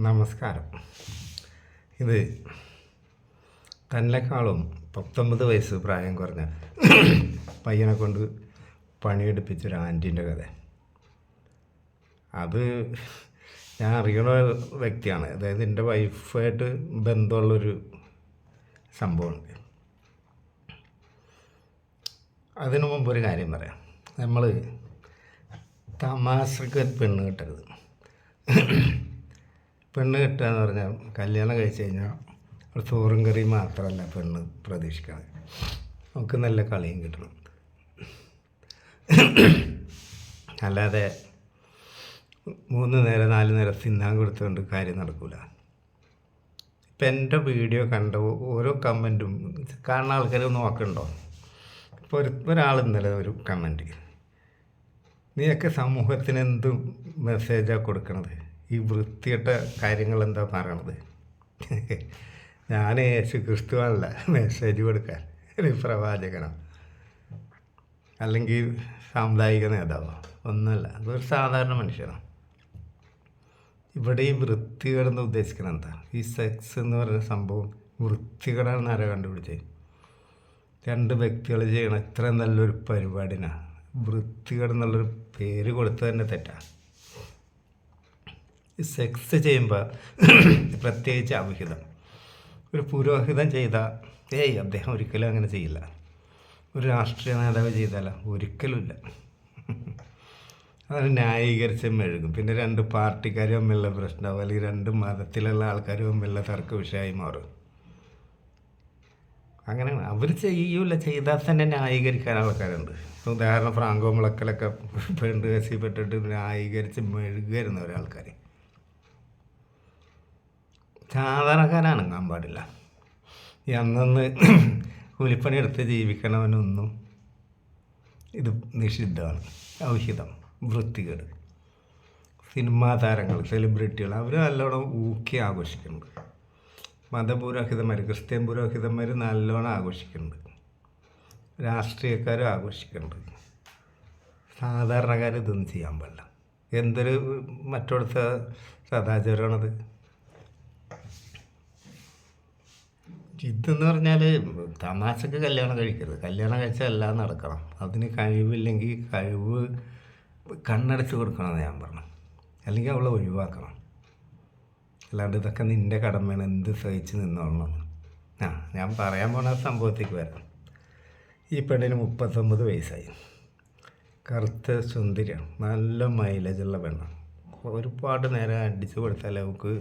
നമസ്കാരം. ഇത് തന്നെക്കാളും 19 വയസ്സ് പ്രായം കുറഞ്ഞ പയ്യനെ കൊണ്ട് പണിയെടുപ്പിച്ചൊരു ആൻറ്റീൻ്റെ കഥ. അത് ഞാൻ അറിയണ വ്യക്തിയാണ്. അതായത് എൻ്റെ വൈഫായിട്ട് ബന്ധമുള്ളൊരു സംഭവമുണ്ട്. അതിനു മുമ്പ് ഒരു കാര്യം പറയാം. നമ്മൾ തമാശക്ക് പെണ്ണ് കിട്ടരുത്. പെണ്ണ് കിട്ടുക എന്ന് പറഞ്ഞാൽ കല്യാണം കഴിച്ച് കഴിഞ്ഞാൽ ഒരു ചോറും കറി മാത്രമല്ല പെണ്ണ് പ്രതീക്ഷിക്കുന്നത്. നമുക്ക് നല്ല കളിയും കിട്ടണം. അല്ലാതെ 3 നേരം 4 നേരം തിന്നാൻ കൊടുത്തുകൊണ്ട് കാര്യം നടക്കില്ല. ഇപ്പം എൻ്റെ വീഡിയോ കണ്ട ഓരോ കമൻറ്റും കാണുന്ന ആൾക്കാർ നോക്കണ്ടോ? ഇപ്പോൾ ഒരാൾ ഇന്നലെ ഒരു കമൻറ്റ്, നീയൊക്കെ സമൂഹത്തിന് എന്ത് മെസ്സേജാണ് കൊടുക്കണത്? ഈ വൃത്തിയിട്ട കാര്യങ്ങൾ എന്താ പറയണത്? ഞാൻ യേശു ക്രിസ്തുവല്ല മെസ്സേജ് കൊടുക്കാൻ, ഒരു പ്രവാചകനോ അല്ലെങ്കിൽ സാമുദായിക നേതാവോ ഒന്നുമല്ല. അതൊരു സാധാരണ മനുഷ്യനാണ്. ഇവിടെ ഈ വൃത്തികേടെന്ന് ഉദ്ദേശിക്കുന്നത് എന്താ? ഈ സെക്സ് എന്ന് പറയുന്ന സംഭവം വൃത്തികേടാണെന്ന് ആരാ കണ്ടുപിടിച്ചത്? 2 വ്യക്തികൾ ചെയ്യണം ഇത്ര നല്ലൊരു പരിപാടിനാണ് വൃത്തികേടെന്നുള്ളൊരു പേര് കൊടുത്തത് തന്നെ തെറ്റാണ്. ഈ സെക്സ് ചെയ്യുമ്പോൾ പ്രത്യേകിച്ച് അവിഹിതം, ഒരു പുരോഹിതൻ ചെയ്താൽ അദ്ദേഹം ഒരിക്കലും അങ്ങനെ ചെയ്യില്ല. ഒരു രാഷ്ട്രീയ നേതാവ് ചെയ്താല ഒരിക്കലുമില്ല. അത് ന്യായീകരിച്ച് മെഴുകും. പിന്നെ 2 പാർട്ടിക്കാർ തമ്മിലുള്ള പ്രശ്നമാവും, അല്ലെങ്കിൽ 2 മതത്തിലുള്ള ആൾക്കാർ തമ്മിലുള്ള തർക്ക വിഷയമായി മാറും. അങ്ങനെയാണ്. അവർ ചെയ്യൂല, ചെയ്താൽ തന്നെ ന്യായീകരിക്കാൻ ആൾക്കാരുണ്ട്. ഉദാഹരണം ഫ്രാങ്കോ മുളക്കലൊക്കെ പെണ്ണ് കേസിൽ പെട്ടിട്ട് ന്യായീകരിച്ച് മെഴുകുമായിരുന്നു ഒരാൾക്കാർ. സാധാരണക്കാരനങ്ങാൻ പാടില്ല. ഈ അന്നന്ന് കൂലിപ്പണി എടുത്ത് ജീവിക്കണവനൊന്നും ഇത് നിഷിദ്ധമാണ്. ഔഹിതം, വൃത്തികേട്. സിനിമാ താരങ്ങൾ, സെലിബ്രിറ്റികൾ അവർ നല്ലോണം ഊക്കി ആഘോഷിക്കുന്നുണ്ട്. മതപുരോഹിതന്മാർ, ക്രിസ്ത്യൻ പുരോഹിതന്മാർ നല്ലോണം ആഘോഷിക്കുന്നുണ്ട്. രാഷ്ട്രീയക്കാരും ആഘോഷിക്കുന്നുണ്ട്. സാധാരണക്കാർ ഇതൊന്നും ചെയ്യാൻ പാടില്ല. എന്തൊരു മറ്റോടത്തെ സദാചാരമാണത്. ഇതെന്ന് പറഞ്ഞാൽ തമാശക്ക് കല്യാണം കഴിക്കരുത്. കല്യാണം കഴിച്ചാൽ എല്ലാം നടക്കണം. അതിന് കഴിവില്ലെങ്കിൽ കഴിവ് കണ്ണടച്ച് കൊടുക്കണമെന്ന് ഞാൻ പറഞ്ഞു. അല്ലെങ്കിൽ അവളെ ഒഴിവാക്കണം. അല്ലാണ്ട് ഇതൊക്കെ നിൻ്റെ കടമയാണ്, എന്ത് സഹിച്ച് നിന്നോളണം. ഞാൻ പറയാൻ പോണ സംഭവത്തേക്ക് വരാം. ഈ പെണ്ണിന് 39 വയസ്സായി. കറുത്ത സുന്ദരിയാണ്, നല്ല മൈലേജുള്ള പെണ്ണാണ്. ഒരുപാട് നേരം അടിച്ചു കൊടുത്താലേ അവൾക്ക്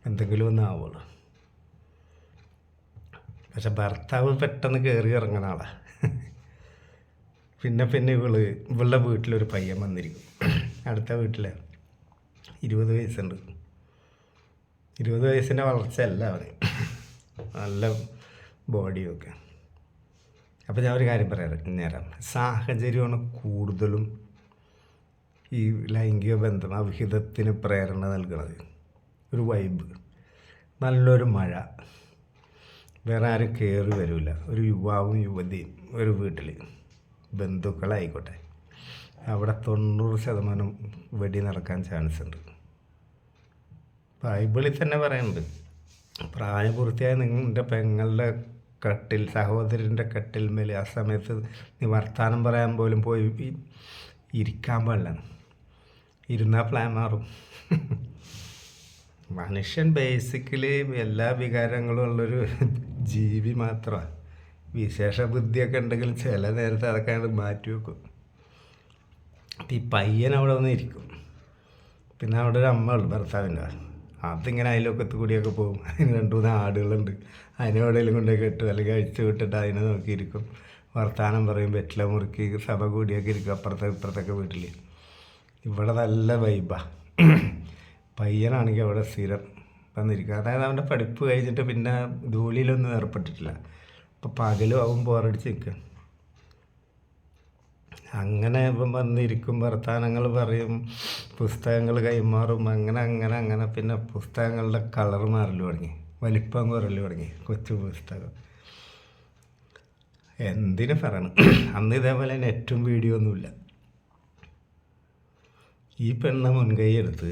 എന്തെങ്കിലും ഒന്ന് ആവുള്ളൂ. പക്ഷെ ഭർത്താവ് പെട്ടെന്ന് കയറി ഇറങ്ങണ ആളാണ്. പിന്നെ ഇവളുടെ വീട്ടിലൊരു പയ്യൻ വന്നിരിക്കും. അടുത്ത വീട്ടിൽ 20 വയസ്സുണ്ട്. 20 വയസ്സിൻ്റെ വളർച്ചയല്ല അവന്, നല്ല ബോഡിയൊക്കെ. അപ്പോൾ ഞാൻ ഒരു കാര്യം പറയാം. സാഹചര്യമാണ് കൂടുതലും ഈ ലൈംഗിക ബന്ധം അവിഹിതത്തിന് പ്രേരണ നൽകുന്നത്. ഒരു വൈബ്, നല്ലൊരു മഴ, വേറെ ആരും കയറി വരില്ല. ഒരു യുവാവും യുവതിയും ഒരു വീട്ടിൽ, ബന്ധുക്കളായിക്കോട്ടെ, അവിടെ 90% വെടി നടക്കാൻ ചാൻസ് ഉണ്ട്. ബൈബിളിൽ തന്നെ പറയുന്നുണ്ട്, പ്രായപൂർത്തിയായ നിങ്ങളുടെ പെങ്ങളുടെ കട്ടിൽ, സഹോദരൻ്റെ കട്ടിൽമേൽ ആ സമയത്ത് നീ വർത്തമാനം പറയാൻ പോലും പോയി ഇരിക്കാൻ പാടില്ല. ഇരുന്നാൽ പ്ലാൻ മാറും. മനുഷ്യൻ ബേസിക്കലി എല്ലാ വികാരങ്ങളും ഉള്ളൊരു ജീവി മാത്രമാണ്. വിശേഷ ബുദ്ധിയൊക്കെ ഉണ്ടെങ്കിൽ ചില നേരത്തെ അതൊക്കെ മാറ്റി വെക്കും. അപ്പം ഈ പയ്യൻ അവിടെ വന്ന് ഇരിക്കും. പിന്നെ അവിടെ ഒരു അമ്മ ഉള്ളു, ഭർത്താവിൻ്റെ. അതിങ്ങനെ അതിലൊക്കത്ത് കൂടിയൊക്കെ പോകും. അതിന് 2-3 ആടുകളുണ്ട്. അതിനെവിടെയെങ്കിലും കൊണ്ടുപോയി കെട്ടും, അല്ലെങ്കിൽ അഴിച്ചു വിട്ടിട്ട് അതിനെ നോക്കിയിരിക്കും. വർത്തമാനം പറയും, വെറ്റില മുറുക്കി സഭ കൂടിയൊക്കെ ഇരിക്കും ഇപ്പുറത്തൊക്കെ വീട്ടിൽ. ഇവിടെ നല്ല വൈബാണ്. പയ്യനാണെങ്കിൽ അവിടെ സ്ഥിരം വന്നിരിക്കുക. അതായത് അവൻ്റെ പഠിപ്പ് കഴിഞ്ഞിട്ട് പിന്നെ ജോലിയിലൊന്നും ഏർപ്പെട്ടിട്ടില്ല. അപ്പോൾ പകലും അവൻ ബോറടിച്ച് നിൽക്കുക. അങ്ങനെ ഇപ്പം വന്നിരിക്കും, വർത്തമാനങ്ങൾ പറയും, പുസ്തകങ്ങൾ കൈമാറും. അങ്ങനെ പിന്നെ പുസ്തകങ്ങളുടെ കളർ മാറൽ തുടങ്ങി, വലിപ്പം കുറല് തുടങ്ങി. കൊച്ചു പുസ്തകം എന്തിനു പറയണം. അന്ന് ഇതേപോലെ നെറ്റും വീഡിയോ ഒന്നുമില്ല. ഈ പെണ്ണ മുൻകൈ എടുത്ത്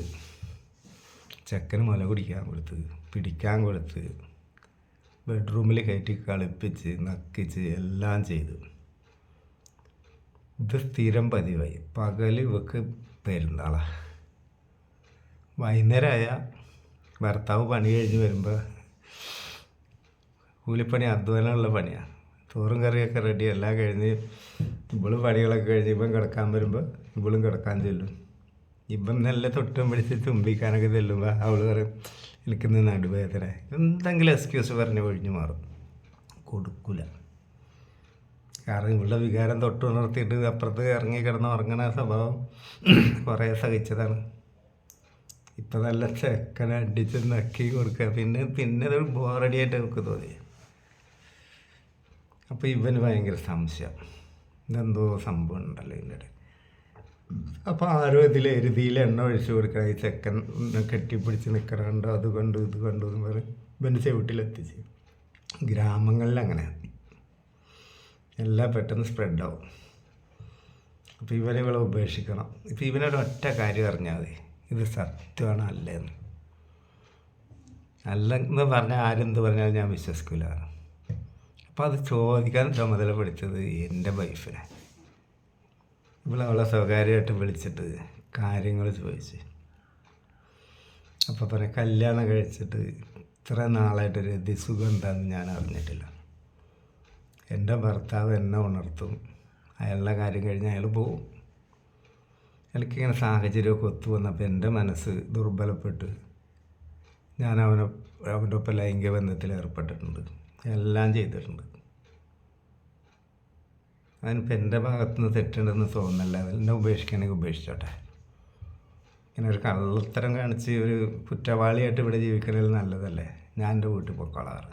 ചെക്കന് മുല കുടിക്കാൻ കൊടുത്ത്, പിടിക്കാൻ കൊടുത്ത്, ബെഡ്റൂമിൽ കയറ്റി കളിപ്പിച്ച് നക്കിച്ച് എല്ലാം ചെയ്തു. ഇത് സ്ഥിരം പതിവായി. പകൽ ഇവക്ക് പെരുന്നാളാണ്. വൈകുന്നേരമായ ഭർത്താവ് പണി കഴിഞ്ഞ് വരുമ്പോൾ, കൂലിപ്പണി അധ്വാനമുള്ള പണിയാണ്, ചോറും കറിയൊക്കെ റെഡി എല്ലാം കഴിഞ്ഞ് ഇവളും പണികളൊക്കെ കഴിഞ്ഞ് ഇവൻ കിടക്കാൻ വരുമ്പോൾ ഇവളും കിടക്കാൻ ചെല്ലും. ഇപ്പം നല്ല തൊട്ടും പിടിച്ച് തുമ്പിക്കാനൊക്കെ ചെല്ലുമ്പോൾ അവൾ പറയും എനിക്കിന്ന് നടുവേദന, എന്തെങ്കിലും എക്സ്ക്യൂസ് പറഞ്ഞ് ഒഴിഞ്ഞു മാറും. കൊടുക്കില്ല. കാരണം ഇവളുടെ വികാരം തൊട്ടുണർത്തിയിട്ട് അപ്പുറത്ത് ഇറങ്ങി കിടന്ന് ഉറങ്ങണ സ്വഭാവം കുറേ സഹിച്ചതാണ്. ഇപ്പം നല്ല ചെക്കനെ അടിച്ച് നക്കി കൊടുക്കുക. പിന്നെ അത് ബോറടിയായിട്ട് നമുക്ക് തോന്നി. അപ്പോൾ ഇവന് ഭയങ്കര സംശയം, ഇതെന്തോ സംഭവം ഉണ്ടല്ലോ ഇതിൻ്റെ. അപ്പോൾ ആരോ ഇതിൽ എരുതിയിൽ എണ്ണ ഒഴിച്ചു കൊടുക്കണം, ഈ ചെക്കൻ കെട്ടിപ്പിടിച്ച് നിൽക്കണ കണ്ടോ, അത് കണ്ടു ഇത് കണ്ടു എന്ന് പറഞ്ഞ് ഇവൻ്റെ ചവിട്ടിലെത്തിച്ച്. ഗ്രാമങ്ങളിൽ അങ്ങനെ എല്ലാം പെട്ടെന്ന് സ്പ്രെഡാവും. അപ്പോൾ ഇവരെ ഉപേക്ഷിക്കണം. ഇപ്പോൾ ഇവനൊരു ഒറ്റ കാര്യം അറിഞ്ഞാൽ മതി, ഇത് സത്യമാണ് അല്ലേന്ന്. അല്ലെന്ന് പറഞ്ഞാൽ ആരെന്ത് പറഞ്ഞാലും ഞാൻ വിശ്വസിക്കില്ല. അപ്പോൾ അത് ചോദിക്കാൻ ചുമതലപ്പെടുത്തിയത് എൻ്റെ വൈഫിനെ. അവളെ സ്വകാര്യമായിട്ട് വിളിച്ചിട്ട് കാര്യങ്ങൾ ചോദിച്ച്. അപ്പോൾ പറയാം, കല്യാണം കഴിച്ചിട്ട് ഇത്ര നാളായിട്ട് രതിസുഖം എന്താണെന്ന് ഞാൻ അറിഞ്ഞിട്ടില്ല. എൻ്റെ ഭർത്താവ് എന്നെ ഉണർത്തും, അയാളുടെ കാര്യം കഴിഞ്ഞ് അയാൾ പോവും. എനിക്കിങ്ങനെ സാഹചര്യമൊക്കെ ഒത്തു വന്നപ്പോൾ എൻ്റെ മനസ്സ് ദുർബലപ്പെട്ട് ഞാൻ അവൻ്റെ ഒപ്പം ലൈംഗിക ബന്ധത്തിൽ ഏർപ്പെട്ടിട്ടുണ്ട്, എല്ലാം ചെയ്തിട്ടുണ്ട്. അതിനിപ്പോൾ എൻ്റെ ഭാഗത്തുനിന്ന് തെറ്റുണ്ടെന്ന് തോന്നുന്നില്ല. എന്നെ ഉപേക്ഷിക്കണമെങ്കിൽ ഉപേക്ഷിച്ചോട്ടെ. ഇങ്ങനെ ഒരു കള്ളത്തരം കാണിച്ച് ഒരു കുറ്റവാളിയായിട്ട് ഇവിടെ ജീവിക്കണതിൽ നല്ലതല്ലേ. ഞാൻ എൻ്റെ വീട്ടിൽ പൊക്കോളാറ്.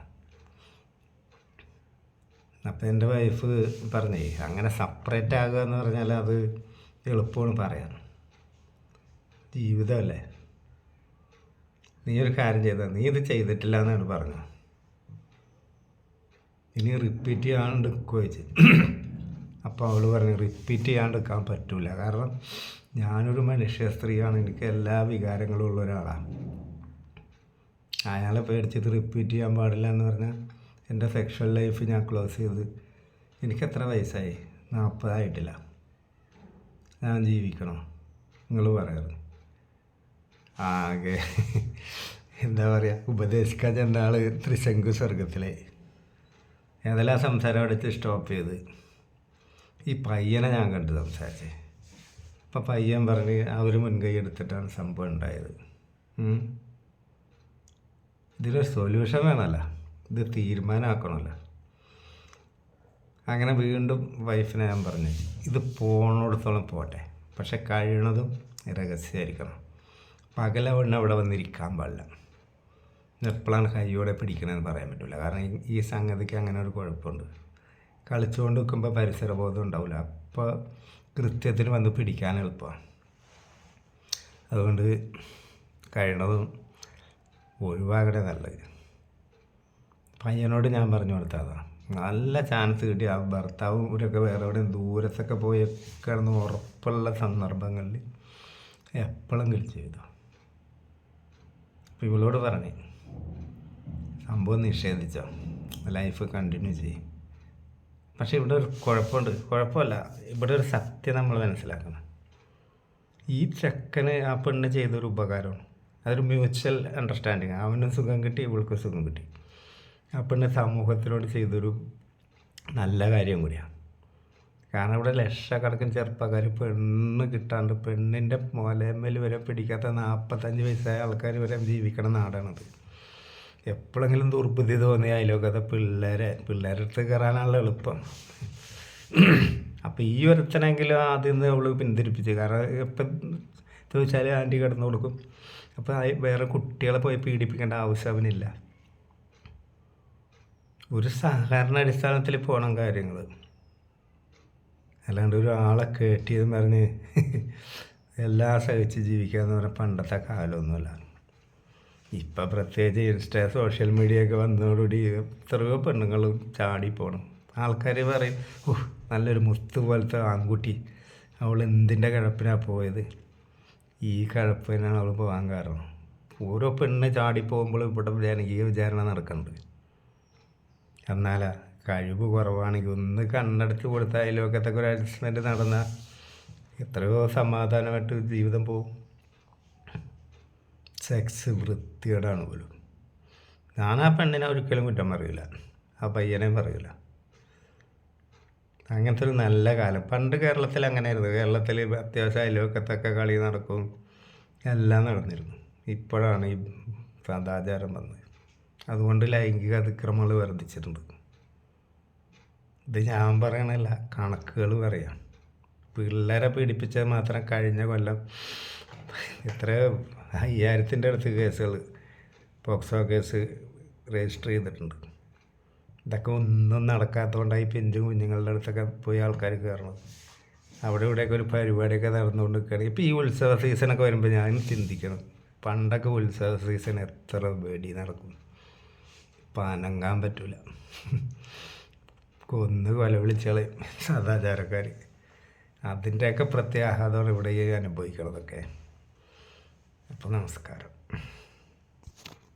അപ്പോൾ എൻ്റെ വൈഫ് പറഞ്ഞേ, അങ്ങനെ സെപ്പറേറ്റ് ആകുക എന്ന് പറഞ്ഞാൽ അത് എളുപ്പമാണ് പറയാൻ. ജീവിതമല്ലേ, നീ ഒരു കാര്യം ചെയ്താൽ നീ ഇത് ചെയ്തിട്ടില്ല എന്നാണ് പറഞ്ഞത്. ഇനി റിപ്പീറ്റ് ചെയ്യാണ്ട് ചോദിച്ചു. അപ്പോൾ അവൾ പറഞ്ഞു, റിപ്പീറ്റ് ചെയ്യാണ്ട് നിൽക്കാൻ പറ്റില്ല. കാരണം ഞാനൊരു മനുഷ്യ സ്ത്രീയാണ്, എനിക്ക് എല്ലാ വികാരങ്ങളും ഉള്ള ഒരാളാണ്. അയാളെ പേടിച്ചിട്ട് റിപ്പീറ്റ് ചെയ്യാൻ പാടില്ല എന്ന് പറഞ്ഞാൽ എൻ്റെ സെക്ഷൽ ലൈഫ് ഞാൻ ക്ലോസ് ചെയ്ത്. എനിക്ക് എത്ര വയസ്സായി? 40 ആയിട്ടില്ല. ഞാൻ ജീവിക്കണോ? നിങ്ങൾ പറയാറ്. ആകെ എന്താ പറയുക, ഉപദേശിക്കാൻ ചെന്ന ആൾ ത്രിശങ്കു സ്വർഗത്തിലായി. ഏതെല്ലാം സംസാരം എടുത്ത് സ്റ്റോപ്പ് ചെയ്ത് ഈ പയ്യനെ ഞാൻ കണ്ട് സംസാരിച്ചേ. അപ്പം പയ്യൻ പറഞ്ഞ് അവർ മുൻകൈ എടുത്തിട്ടാണ് സംഭവം ഉണ്ടായത്. ഇതിലൊരു സൊല്യൂഷൻ വേണമല്ലോ, ഇത് തീരുമാനമാക്കണമല്ലോ. അങ്ങനെ വീണ്ടും വൈഫിനെ ഞാൻ പറഞ്ഞു, ഇത് പോണോടത്തോളം പോട്ടെ, പക്ഷെ കഴിയണതും രഹസ്യമായിരിക്കണം. പകലവണ്ണം അവിടെ വന്നിരിക്കാൻ പാടില്ല. എപ്പോഴാണ് കൈയോടെ പിടിക്കണമെന്ന് പറയാൻ പറ്റില്ല. കാരണം ഈ സംഗതിക്ക് അങ്ങനെ ഒരു കുഴപ്പമുണ്ട്. കളിച്ചുകൊണ്ട് നിൽക്കുമ്പോൾ പരിസരബോധം ഉണ്ടാവില്ല. അപ്പോൾ കൃത്യത്തിന് വന്ന് പിടിക്കാൻ എളുപ്പമാണ്. അതുകൊണ്ട് കഴിയണതും ഒഴിവാകണേ നല്ലത്. പയ്യനോട് ഞാൻ പറഞ്ഞു കൊടുത്തതാണ്. നല്ല ചാൻസ് കിട്ടി. ആ ഭർത്താവും ഇവരൊക്കെ വേറെ എവിടെയും ദൂരത്തൊക്കെ പോയി കിടന്ന് ഉറപ്പുള്ള സന്ദർഭങ്ങളിൽ എപ്പോഴും കിളിച്ച് ചെയ്തു. അപ്പോൾ ഇവളോട് പറഞ്ഞു, സംഭവം നിഷേധിച്ചോ, ലൈഫ് കണ്ടിന്യൂ ചെയ്യും. പക്ഷേ ഇവിടെ ഒരു കുഴപ്പമുണ്ട്. കുഴപ്പമല്ല, ഇവിടെ ഒരു സത്യം നമ്മൾ മനസ്സിലാക്കണം. ഈ ചെക്കന് ആ പെണ്ണ് ചെയ്തൊരു ഉപകാരമാണ്. അതൊരു മ്യൂച്വൽ അണ്ടർസ്റ്റാൻഡിങ്. അവനും സുഖം കിട്ടി, ഇവൾക്കും സുഖം കിട്ടി. ആ പെണ്ണ് സമൂഹത്തിനോട് ചെയ്തൊരു നല്ല കാര്യം കൂടിയാണ്. കാരണം ഇവിടെ ലക്ഷക്കണക്കിന് ചെറുപ്പക്കാർ പെണ്ണ് കിട്ടാണ്ട് പെണ്ണിൻ്റെ മുലമേൽ വരെ പിടിക്കാത്ത 45 വയസ്സായ ആൾക്കാർ വരെ ജീവിക്കണ നാടാണത്. എപ്പോഴെങ്കിലും ദുർബുദ്ധി തോന്നിയ അയലോക്കത്തെ പിള്ളേരുടെ അടുത്ത് കയറാനുള്ള എളുപ്പം. അപ്പോൾ ഈ ഒരുത്തനെങ്കിലും ആദ്യം നിന്ന് അവൾ പിന്തിരിപ്പിച്ച്. കാരണം എപ്പം ചോദിച്ചാൽ ആൻറ്റി കിടന്നു കൊടുക്കും. അപ്പോൾ വേറെ കുട്ടികളെ പോയി പീഡിപ്പിക്കേണ്ട ആവശ്യം അവനില്ല. ഒരു സഹകരണ അടിസ്ഥാനത്തിൽ പോകണം കാര്യങ്ങൾ. അല്ലാണ്ട് ഒരാളെ കേട്ടിയെന്ന് പറഞ്ഞ് എല്ലാം സഹിച്ച് ജീവിക്കാമെന്ന് പറഞ്ഞാൽ പണ്ടത്തെ കാലമൊന്നുമല്ല. ഇപ്പം പ്രത്യേകിച്ച് ഇൻസ്റ്റ സോഷ്യൽ മീഡിയ ഒക്കെ വന്നതോടുകൂടി എത്രയോ പെണ്ണുങ്ങളും ചാടിപ്പോണം. ആൾക്കാർ പറയും, നല്ലൊരു മുത്ത് പോലത്തെ ആൺകുട്ടി, അവൾ എന്തിൻ്റെ കിഴപ്പിനാണ് പോയത്. ഈ കിഴപ്പിനാണ് അവൾ പോകാൻ കാരണം. ഓരോ പെണ്ണ് ചാടിപ്പോകുമ്പോൾ ഇവിടെ ജനകീയ വിചാരണ നടക്കുന്നുണ്ട്. എന്നാലാ കഴിവ് കുറവാണെങ്കിൽ ഒന്ന് കണ്ണടച്ച് കൊടുത്ത അയൽവക്കത്തൊക്കെ ഒരു അഡ്ജസ്റ്റ്മെൻറ്റ് നടന്നാൽ എത്രയോ സമാധാനമായിട്ട് ജീവിതം പോവും. സെക്സ് വൃത്തികേടാണ് പോലും. ഞാൻ ആ പെണ്ണിനെ ഒരിക്കലും കുറ്റം പറയില്ല, ആ പയ്യനെയും പറയില്ല. അങ്ങനത്തെ ഒരു നല്ല കാലം പണ്ട് കേരളത്തിൽ അങ്ങനെയായിരുന്നു. കേരളത്തിൽ അത്യാവശ്യം അയൽവക്കത്തൊക്കെ കളി നടക്കും, എല്ലാം നടന്നിരുന്നു. ഇപ്പോഴാണ് ഈ സദാചാരം വന്നത്. അതുകൊണ്ട് ലൈംഗിക അതിക്രമങ്ങൾ വർദ്ധിച്ചിട്ടുണ്ട്. ഇത് ഞാൻ പറയണല്ല, കണക്കുകൾ പറയാം. പിള്ളേരെ പീഡിപ്പിച്ചാൽ മാത്രം കഴിഞ്ഞ കൊല്ലം എത്ര 5000-ൻ്റെ അടുത്ത് കേസുകൾ പോക്സോ കേസ് രജിസ്റ്റർ ചെയ്തിട്ടുണ്ട്. ഇതൊക്കെ ഒന്നും നടക്കാത്തതുകൊണ്ടായി പിഞ്ചു കുഞ്ഞുങ്ങളുടെ അടുത്തൊക്കെ പോയി ആൾക്കാർ കയറണം. അവിടെ ഇവിടെയൊക്കെ ഒരു പരിപാടിയൊക്കെ നടന്നുകൊണ്ട് നിൽക്കുകയാണ്. ഇപ്പോൾ ഈ ഉത്സവ സീസണൊക്കെ വരുമ്പോൾ ഞാൻ ചിന്തിക്കണം, പണ്ടൊക്കെ ഉത്സവ സീസൺ എത്ര വെടി നടക്കും, ഇപ്പം അനങ്ങാൻ പറ്റില്ല. കൊന്ന് കൊല വിളിച്ചളയും സദാചാരക്കാർ. അതിൻ്റെയൊക്കെ പ്രത്യാഘാതമാണ് ഇവിടെ അനുഭവിക്കണതൊക്കെ. അപ്പോൾ നമസ്കാരം.